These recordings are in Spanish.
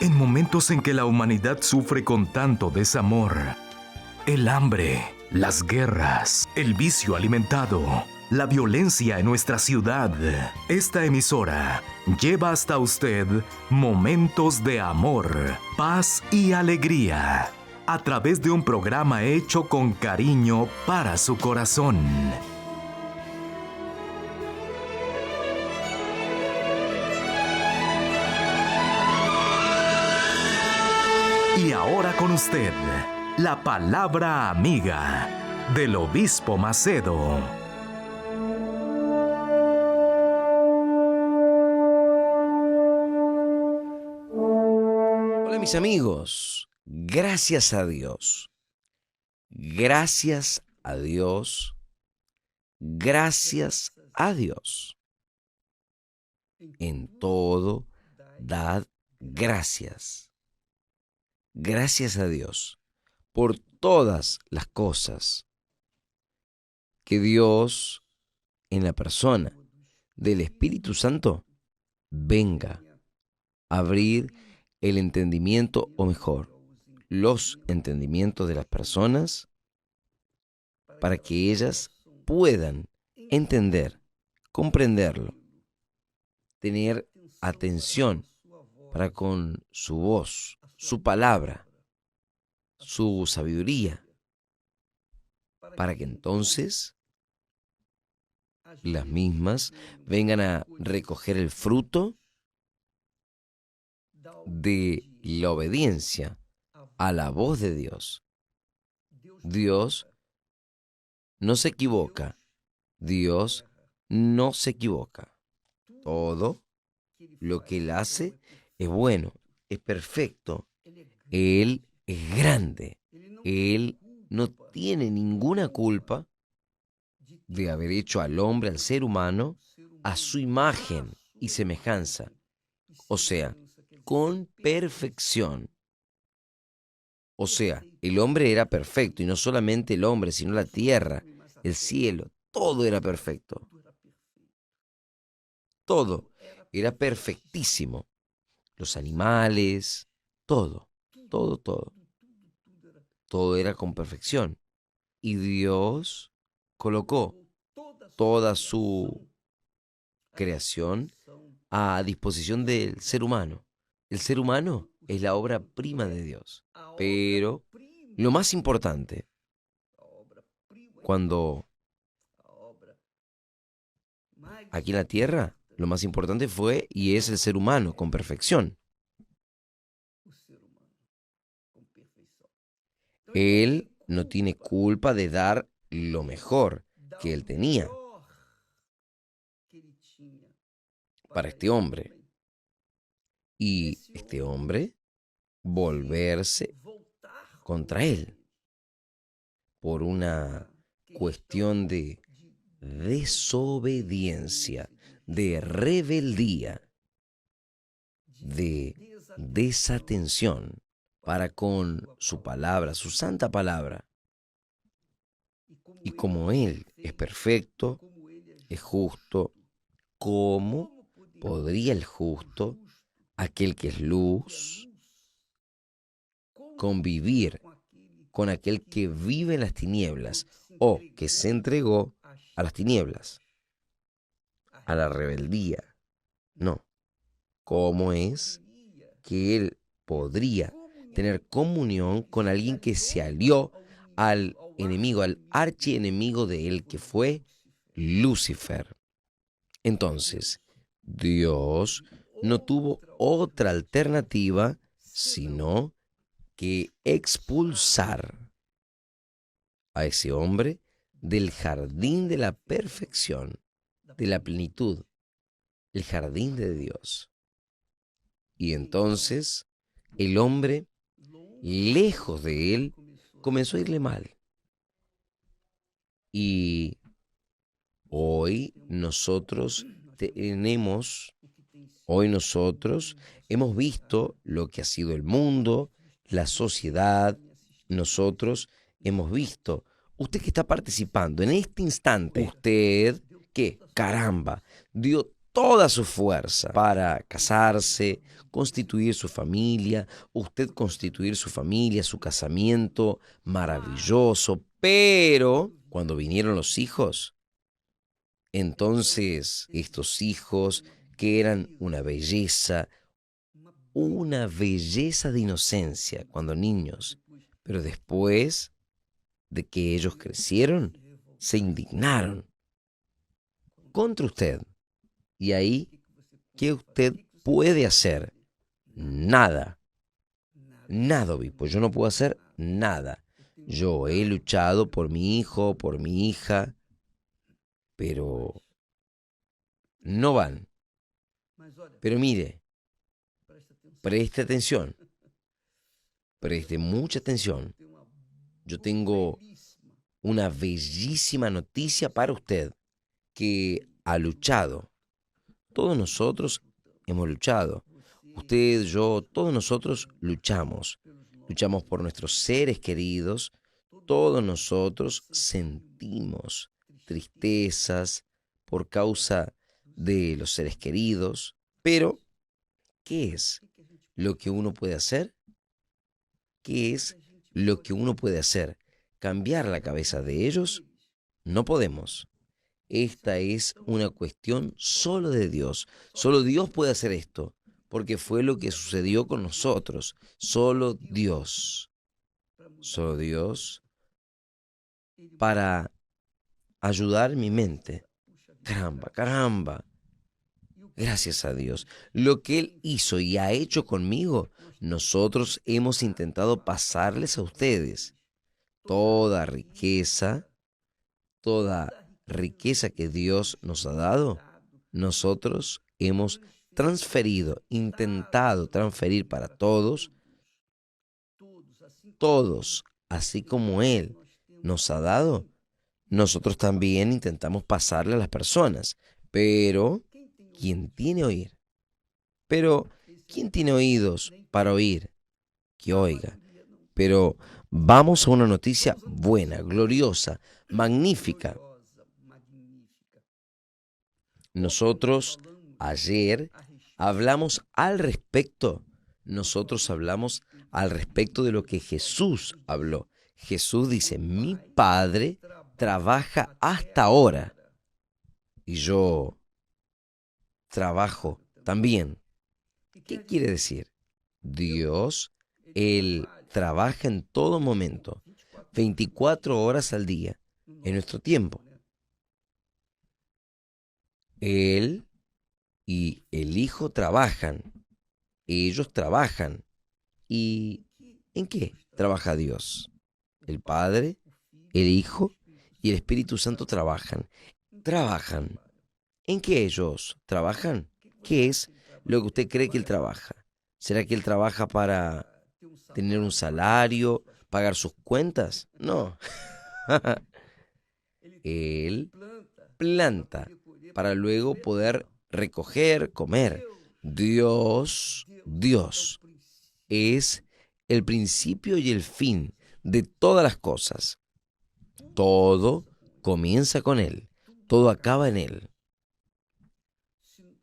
En momentos en que la humanidad sufre con tanto desamor, el hambre, las guerras, el vicio alimentado, la violencia en nuestra ciudad, esta emisora lleva hasta usted momentos de amor, paz y alegría, a través de un programa hecho con cariño para su corazón. Y ahora con usted, la palabra amiga del Obispo Macedo. Hola mis amigos, gracias a Dios, gracias a Dios, gracias a Dios. En todo, dad gracias. Gracias a Dios por todas las cosas que Dios, en la persona del Espíritu Santo, venga a abrir el entendimiento, o mejor, los entendimientos de las personas, para que ellas puedan entender, comprenderlo, tener atención para con su voz, su palabra, su sabiduría, para que entonces las mismas vengan a recoger el fruto de la obediencia a la voz de Dios. Dios no se equivoca. Dios no se equivoca. Todo lo que Él hace es bueno, es perfecto. Él es grande. Él no tiene ninguna culpa de haber hecho al hombre, al ser humano, a su imagen y semejanza. O sea, con perfección. O sea, el hombre era perfecto, y no solamente el hombre, sino la tierra, el cielo, todo era perfecto. Todo era perfectísimo. Los animales, todo, todo, todo. Todo era con perfección. Y Dios colocó toda su creación a disposición del ser humano. El ser humano es la obra prima de Dios. Pero lo más importante, cuando aquí en la tierra, lo más importante fue y es el ser humano con perfección. Él no tiene culpa de dar lo mejor que él tenía para este hombre. Y este hombre volverse contra él por una cuestión de desobediencia, de rebeldía, de desatención para con su palabra, su santa palabra. Y como Él es perfecto, es justo, ¿cómo podría el justo, aquel que es luz, convivir con aquel que vive en las tinieblas o que se entregó a las tinieblas, a la rebeldía? No. ¿Cómo es que él podría tener comunión con alguien que se alió al enemigo, al archienemigo de él, que fue Lucifer? Entonces, Dios no tuvo otra alternativa sino que expulsar a ese hombre del jardín de la perfección, de la plenitud, el jardín de Dios. Y entonces el hombre, lejos de él, comenzó a irle mal. Y hoy nosotros hemos visto lo que ha sido el mundo, la sociedad. Nosotros hemos visto, usted que está participando en este instante, usted que, caramba, dio toda su fuerza para casarse, constituir su familia, usted constituir su familia, su casamiento maravilloso. Pero cuando vinieron los hijos, entonces estos hijos que eran una belleza de inocencia cuando niños, pero después de que ellos crecieron, se indignaron contra usted. Y ahí, ¿qué usted puede hacer? Nada. Nada, obispo. Yo no puedo hacer nada. Yo he luchado por mi hijo, por mi hija, pero no van. Pero mire, preste atención. Preste mucha atención. Yo tengo una bellísima noticia para usted, que ha luchado. Todos nosotros hemos luchado. Usted, yo, todos nosotros luchamos. Luchamos por nuestros seres queridos. Todos nosotros sentimos tristezas por causa de los seres queridos. Pero, ¿qué es lo que uno puede hacer? ¿Qué es lo que uno puede hacer? ¿Cambiar la cabeza de ellos? No podemos. Esta es una cuestión solo de Dios. Solo Dios puede hacer esto, porque fue lo que sucedió con nosotros. Solo Dios. Solo Dios para ayudar mi mente. Caramba, caramba. Gracias a Dios. Lo que Él hizo y ha hecho conmigo, nosotros hemos intentado pasarles a ustedes. Toda riqueza que Dios nos ha dado, nosotros hemos intentado transferir para todos, así como Él nos ha dado, nosotros también intentamos pasarle a las personas. Pero, ¿quién tiene oídos para oír? Que oiga. Pero vamos a una noticia buena, gloriosa, magnífica. Nosotros ayer hablamos al respecto. Nosotros hablamos al respecto de lo que Jesús habló. Jesús dice, mi Padre trabaja hasta ahora y yo trabajo también. ¿Qué quiere decir? Dios, Él trabaja en todo momento, 24 horas al día, en nuestro tiempo. Él y el Hijo trabajan. Ellos trabajan. ¿Y en qué trabaja Dios? El Padre, el Hijo y el Espíritu Santo trabajan. Trabajan. ¿En qué ellos trabajan? ¿Qué es lo que usted cree que Él trabaja? ¿Será que Él trabaja para tener un salario, pagar sus cuentas? No. Él planta para luego poder recoger, comer. Dios es el principio y el fin de todas las cosas. Todo comienza con Él, todo acaba en Él.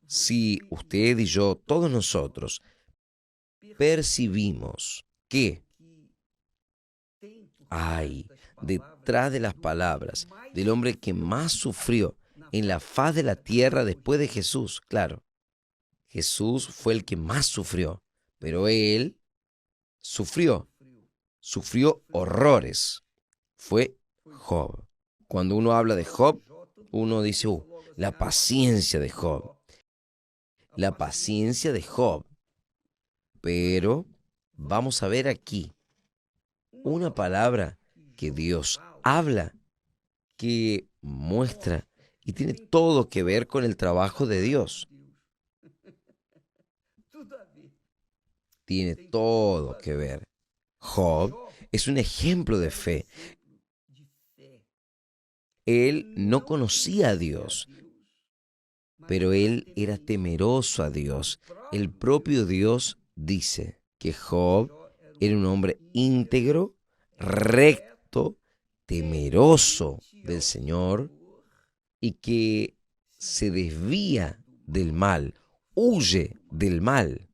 Si usted y yo, todos nosotros, percibimos que hay detrás de las palabras del hombre que más sufrió en la faz de la tierra después de Jesús, claro, Jesús fue el que más sufrió, pero Él sufrió horrores. Fue Job. Cuando uno habla de Job, uno dice, la paciencia de Job. La paciencia de Job. Pero vamos a ver aquí una palabra que Dios habla, que muestra y tiene todo que ver con el trabajo de Dios. Tiene todo que ver. Job es un ejemplo de fe. Él no conocía a Dios, pero él era temeroso a Dios. El propio Dios dice que Job era un hombre íntegro, recto, temeroso del Señor y que se desvía del mal, huye del mal.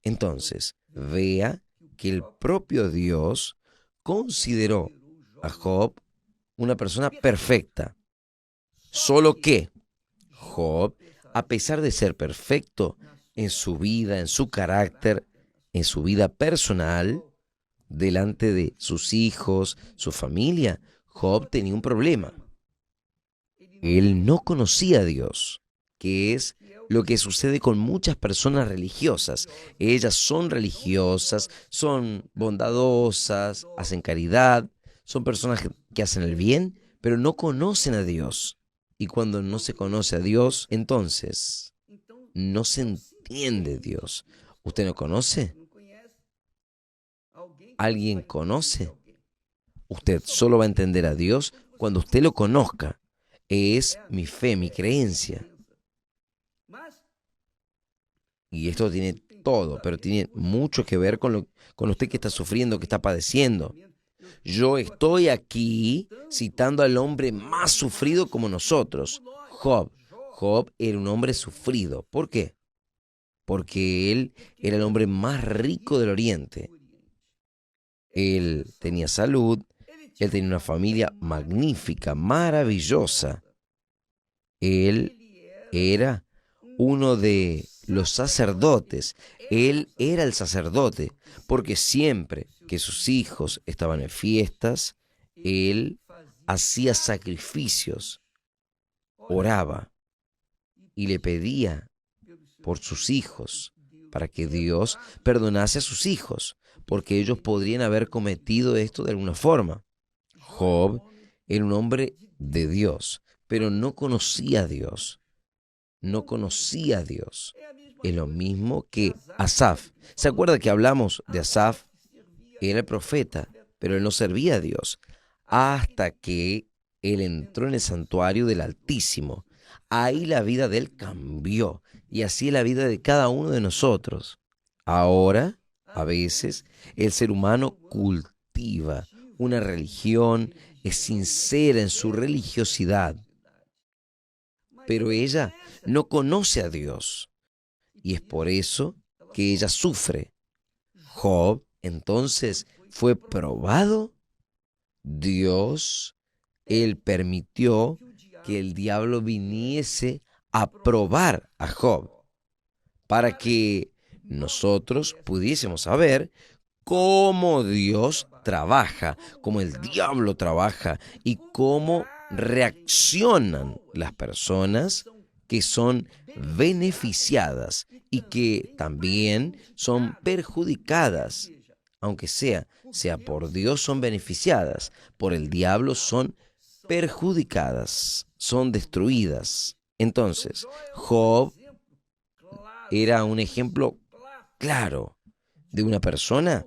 Entonces, vea que el propio Dios consideró a Job una persona perfecta. Solo que Job, a pesar de ser perfecto en su vida, en su carácter, en su vida personal, delante de sus hijos, su familia, Job tenía un problema. Él no conocía a Dios, que es lo que sucede con muchas personas religiosas. Ellas son religiosas, son bondadosas, hacen caridad, son personas que hacen el bien, pero no conocen a Dios. Y cuando no se conoce a Dios, entonces no se entiende Dios. ¿Usted no conoce? ¿Alguien conoce? Usted solo va a entender a Dios cuando usted lo conozca. Es mi fe, mi creencia. Y esto tiene todo, pero tiene mucho que ver con usted que está sufriendo, que está padeciendo. Yo estoy aquí citando al hombre más sufrido como nosotros, Job. Job era un hombre sufrido. ¿Por qué? Porque él era el hombre más rico del Oriente. Él tenía salud, él tenía una familia magnífica, maravillosa. Él era uno de los sacerdotes. Él era el sacerdote, porque siempre que sus hijos estaban en fiestas, él hacía sacrificios, oraba y le pedía por sus hijos, para que Dios perdonase a sus hijos, porque ellos podrían haber cometido esto de alguna forma. Job era un hombre de Dios, pero no conocía a Dios. No conocía a Dios. Es lo mismo que Asaf. ¿Se acuerda que hablamos de Asaf? Era el profeta, pero él no servía a Dios hasta que él entró en el santuario del Altísimo. Ahí la vida de él cambió, y así es la vida de cada uno de nosotros. Ahora, a veces, el ser humano cultiva una religión, es sincera en su religiosidad, pero ella no conoce a Dios, y es por eso que ella sufre. Job, entonces, fue probado. Dios, él permitió que el diablo viniese a probar a Job para que nosotros pudiésemos saber cómo Dios trabaja, cómo el diablo trabaja y cómo reaccionan las personas que son beneficiadas y que también son perjudicadas. Aunque sea por Dios son beneficiadas, por el diablo son perjudicadas, son destruidas. Entonces, Job era un ejemplo claro de una persona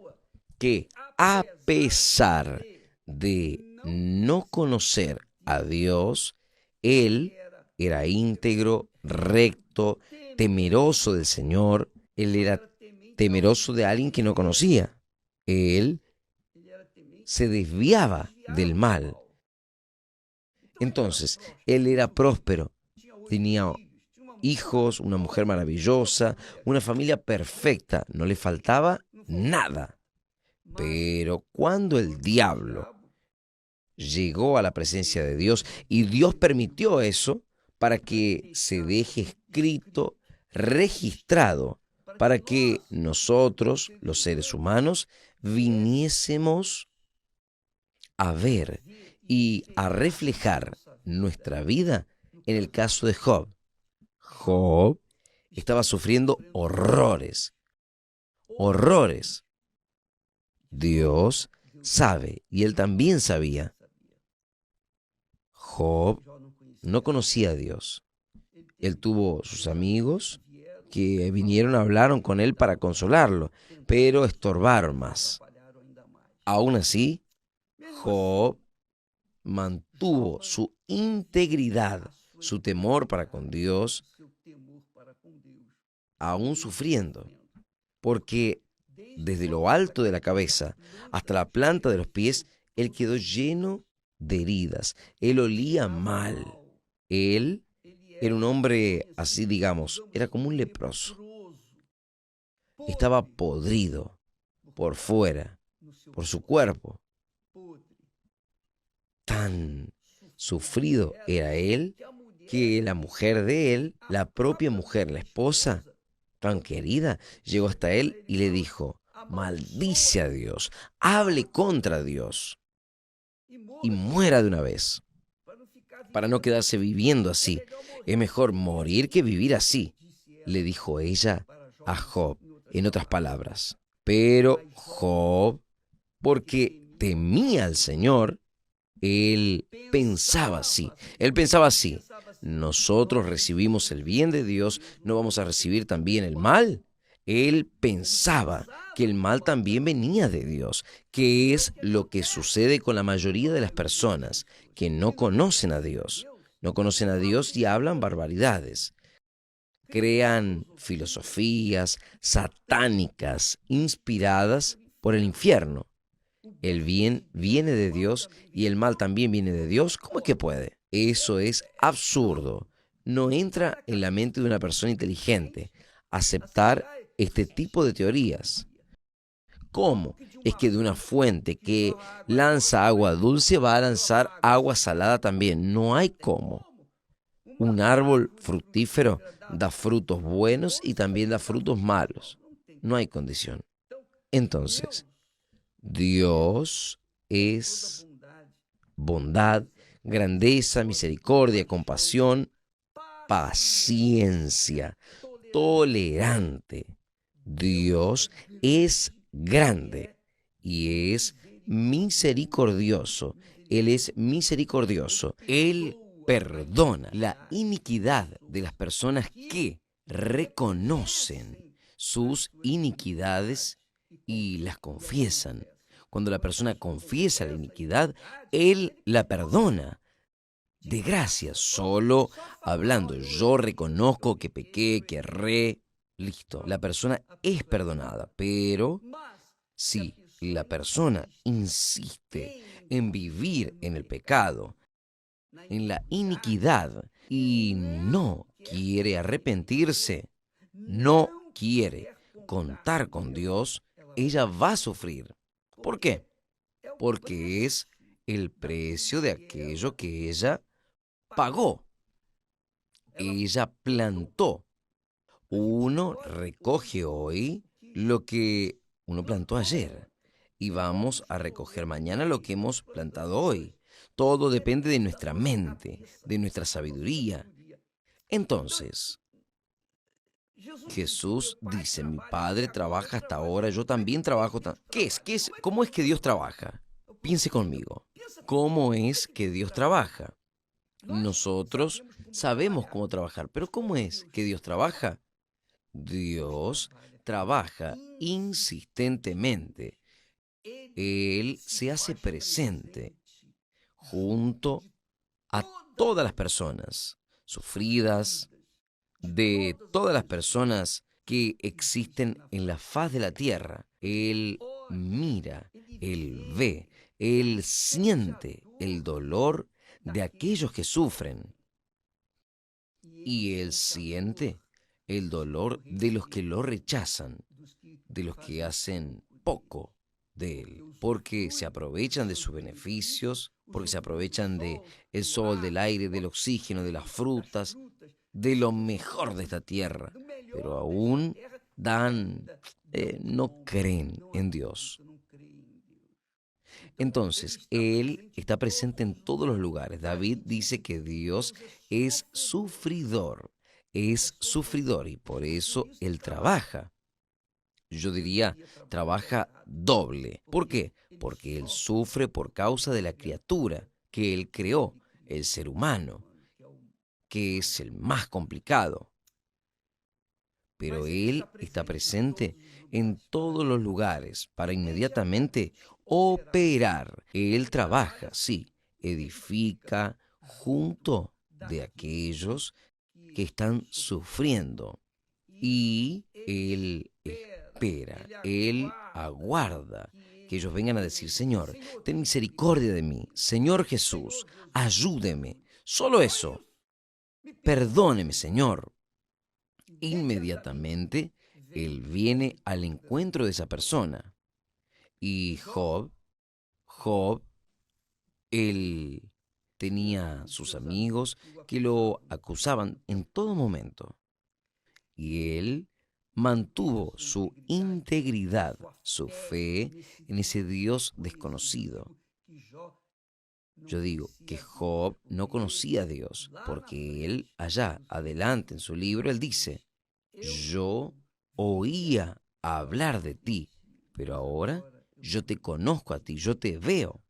que, a pesar de no conocer a Dios, él era íntegro, recto, temeroso del Señor. Él era temeroso de alguien que no conocía. Él se desviaba del mal. Entonces, él era próspero, tenía hijos, una mujer maravillosa, una familia perfecta, no le faltaba nada. Pero cuando el diablo llegó a la presencia de Dios y Dios permitió eso para que se deje escrito, registrado, para que nosotros, los seres humanos, viniésemos a ver y a reflejar nuestra vida en el caso de Job. Job estaba sufriendo horrores, horrores. Dios sabe, y él también sabía. Job no conocía a Dios. Él tuvo sus amigos que vinieron, hablaron con él para consolarlo, pero estorbaron más. Aún así, Job mantuvo su integridad, su temor para con Dios, aún sufriendo, porque desde lo alto de la cabeza hasta la planta de los pies, él quedó lleno de heridas. Él olía mal. Él Era un hombre así, digamos, era como un leproso. Estaba podrido por fuera, por su cuerpo. Tan sufrido era él que la mujer de él, la propia mujer, la esposa, tan querida, llegó hasta él y le dijo: maldice a Dios, hable contra Dios y muera de una vez, para no quedarse viviendo así. Es mejor morir que vivir así, le dijo ella a Job, en otras palabras. Pero Job, porque temía al Señor, él pensaba así. Él pensaba así: nosotros recibimos el bien de Dios, ¿no vamos a recibir también el mal? Él pensaba que el mal también venía de Dios, que es lo que sucede con la mayoría de las personas que no conocen a Dios. No conocen a Dios y hablan barbaridades. Crean filosofías satánicas inspiradas por el infierno. El bien viene de Dios y el mal también viene de Dios. ¿Cómo es que puede? Eso es absurdo. No entra en la mente de una persona inteligente aceptar este tipo de teorías. ¿Cómo es que de una fuente que lanza agua dulce va a lanzar agua salada también? No hay cómo. Un árbol fructífero da frutos buenos y también da frutos malos. No hay condición. Entonces, Dios es bondad, grandeza, misericordia, compasión, paciencia, tolerante. Dios es grande y es misericordioso. Él es misericordioso. Él perdona la iniquidad de las personas que reconocen sus iniquidades y las confiesan. Cuando la persona confiesa la iniquidad, Él la perdona. De gracia, solo hablando, yo reconozco que pequé, que erré, listo. La persona es perdonada, pero si la persona insiste en vivir en el pecado, en la iniquidad, y no quiere arrepentirse, no quiere contar con Dios, ella va a sufrir. ¿Por qué? Porque es el precio de aquello que ella pagó. Ella plantó. Uno recoge hoy lo que uno plantó ayer y vamos a recoger mañana lo que hemos plantado hoy. Todo depende de nuestra mente, de nuestra sabiduría. Entonces, Jesús dice: mi Padre trabaja hasta ahora, yo también trabajo. ¿Qué es? ¿Qué es? ¿Cómo es que Dios trabaja? Piense conmigo. ¿Cómo es que Dios trabaja? Nosotros sabemos cómo trabajar, pero ¿cómo es que Dios trabaja? Dios trabaja insistentemente. Él se hace presente junto a todas las personas sufridas, de todas las personas que existen en la faz de la tierra. Él mira, Él ve, Él siente el dolor de aquellos que sufren y Él siente el dolor de los que lo rechazan, de los que hacen poco de Él, porque se aprovechan de sus beneficios, porque se aprovechan de el sol, del aire, del oxígeno, de las frutas, de lo mejor de esta tierra, pero aún no creen en Dios. Entonces, Él está presente en todos los lugares. David dice que Dios es sufridor y por eso Él trabaja. Yo diría, trabaja doble. ¿Por qué? Porque Él sufre por causa de la criatura que Él creó, el ser humano, que es el más complicado. Pero Él está presente en todos los lugares para inmediatamente operar. Él trabaja, sí, edifica junto de aquellos que están sufriendo. Y Él espera, Él aguarda que ellos vengan a decir: Señor, ten misericordia de mí. Señor Jesús, ayúdeme. Solo eso. perdóneme, Señor. Inmediatamente, él viene al encuentro de esa persona. Y Job, él tenía sus amigos que lo acusaban en todo momento. Y él mantuvo su integridad, su fe en ese Dios desconocido. Yo digo que Job no conocía a Dios, porque él, allá adelante en su libro, él dice, yo oía hablar de ti, pero ahora yo te conozco a ti, yo te veo.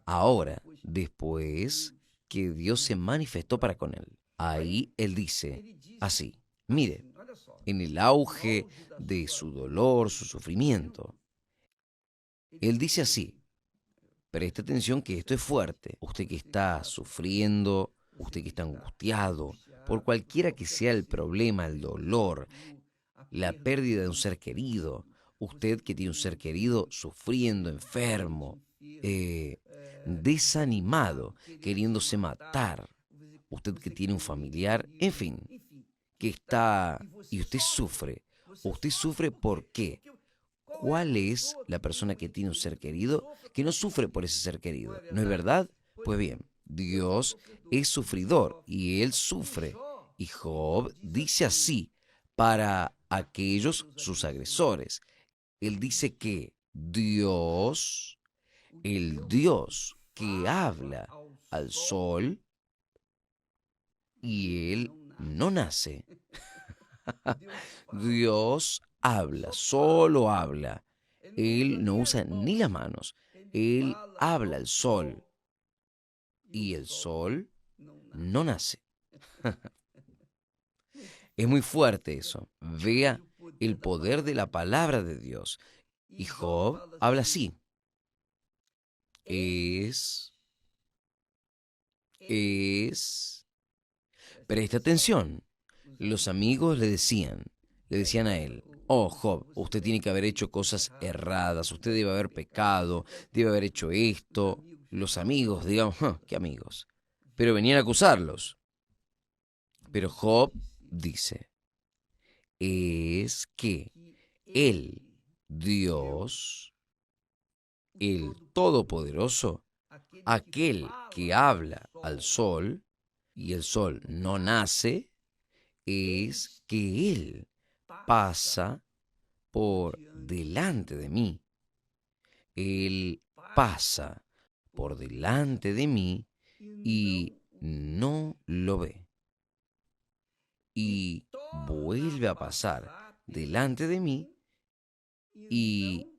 Ahora, después que Dios se manifestó para con él, ahí él dice así, mire, en el auge de su dolor, su sufrimiento, él dice así, preste atención que esto es fuerte, usted que está sufriendo, usted que está angustiado, por cualquiera que sea el problema, el dolor, la pérdida de un ser querido, usted que tiene un ser querido sufriendo, enfermo, desanimado, queriéndose matar, usted que tiene un familiar, en fin, que está y usted sufre ¿por qué? ¿Cuál es la persona que tiene un ser querido que no sufre por ese ser querido? ¿No es verdad? Pues bien, Dios es sufridor y Él sufre. Y Job dice así para aquellos sus agresores. Él dice que Dios, el Dios que habla al sol y Él no nace. Dios habla, solo habla. Él no usa ni las manos. Él habla al sol y el sol no nace. Es muy fuerte eso. Vea el poder de la palabra de Dios. Y Job habla así. Es. Presta atención. Los amigos le decían a él, oh Job, usted tiene que haber hecho cosas erradas, usted debe haber pecado, debe haber hecho esto. Los amigos, digamos, ¿qué amigos? Pero venían a acusarlos. Pero Job dice, es que el Dios, el Todopoderoso, aquel que habla al sol, y el sol no nace, es que Él pasa por delante de mí. Él pasa por delante de mí y no lo ve. Y vuelve a pasar delante de mí y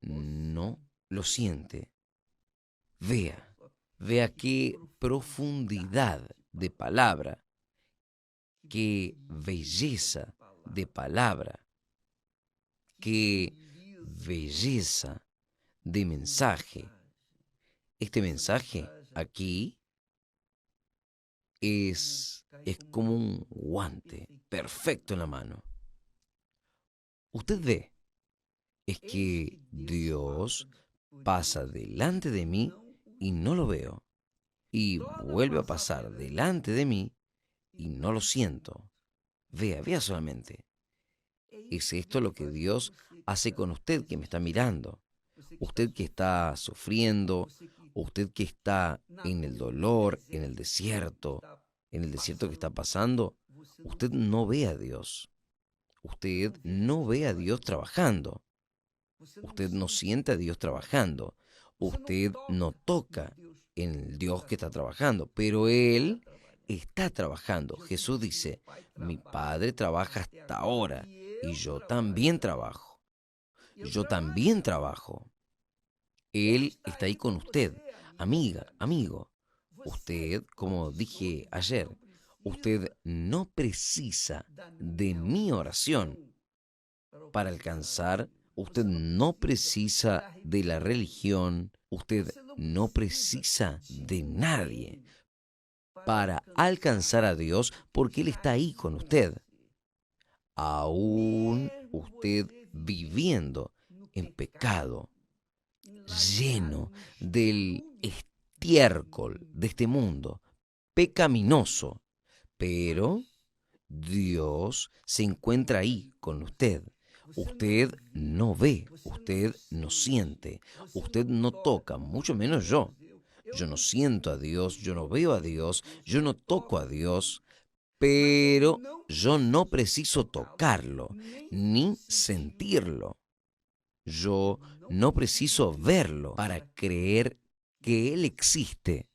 no lo siente. Vea qué profundidad de palabra, qué belleza de palabra, qué belleza de mensaje. Este mensaje aquí es como un guante perfecto en la mano. Usted ve, es que Dios pasa delante de mí y no lo veo. Y vuelve a pasar delante de mí y no lo siento. Vea solamente. ¿Es esto lo que Dios hace con usted que me está mirando? Usted que está sufriendo, usted que está en el dolor, en el desierto que está pasando, usted no ve a Dios. Usted no ve a Dios trabajando. Usted no siente a Dios trabajando. Usted no toca en el Dios que está trabajando, pero Él está trabajando. Jesús dice, mi Padre trabaja hasta ahora y yo también trabajo. Yo también trabajo. Él está ahí con usted, amiga, amigo. Usted, como dije ayer, usted no precisa de mi oración para alcanzar. Usted no precisa de la religión. Usted no precisa de nadie para alcanzar a Dios porque Él está ahí con usted. Aún usted viviendo en pecado, lleno del estiércol de este mundo, pecaminoso, Pero Dios se encuentra ahí con usted. Usted no ve, usted no siente, usted no toca, mucho menos yo. Yo no siento a Dios, yo no veo a Dios, yo no toco a Dios, pero yo no preciso tocarlo, ni sentirlo. Yo no preciso verlo para creer que Él existe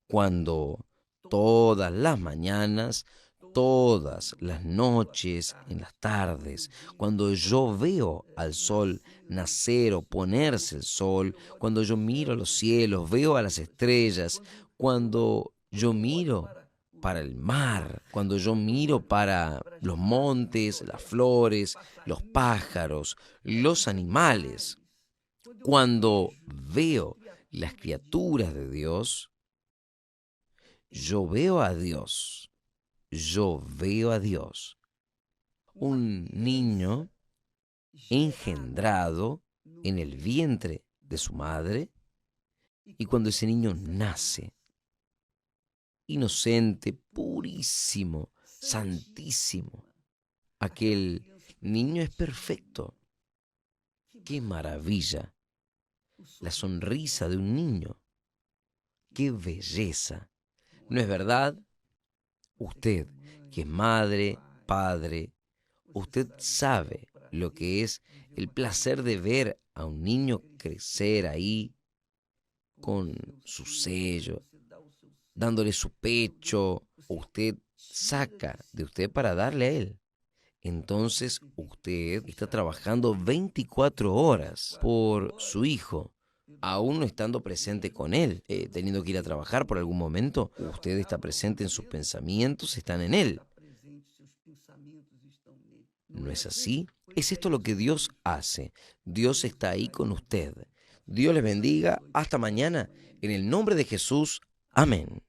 cuando todas las mañanas, todas las noches, en las tardes, cuando yo veo al sol nacer o ponerse el sol, cuando yo miro a los cielos, veo a las estrellas, cuando yo miro para el mar, cuando yo miro para los montes, las flores, los pájaros, los animales, cuando veo las criaturas de Dios, yo veo a Dios. Yo veo a Dios. Un niño engendrado en el vientre de su madre, y cuando ese niño nace, inocente, purísimo, santísimo, aquel niño es perfecto. ¡Qué maravilla! La sonrisa de un niño. ¡Qué belleza! ¿No es verdad? Usted, que es madre, padre, usted sabe lo que es el placer de ver a un niño crecer ahí con su sello, dándole su pecho. Usted saca de usted para darle a él. Entonces usted está trabajando 24 horas por su hijo, aún no estando presente con él, teniendo que ir a trabajar por algún momento. Usted está presente en sus pensamientos, están en él. ¿No es así? Es esto lo que Dios hace. Dios está ahí con usted. Dios les bendiga. Hasta mañana. En el nombre de Jesús. Amén.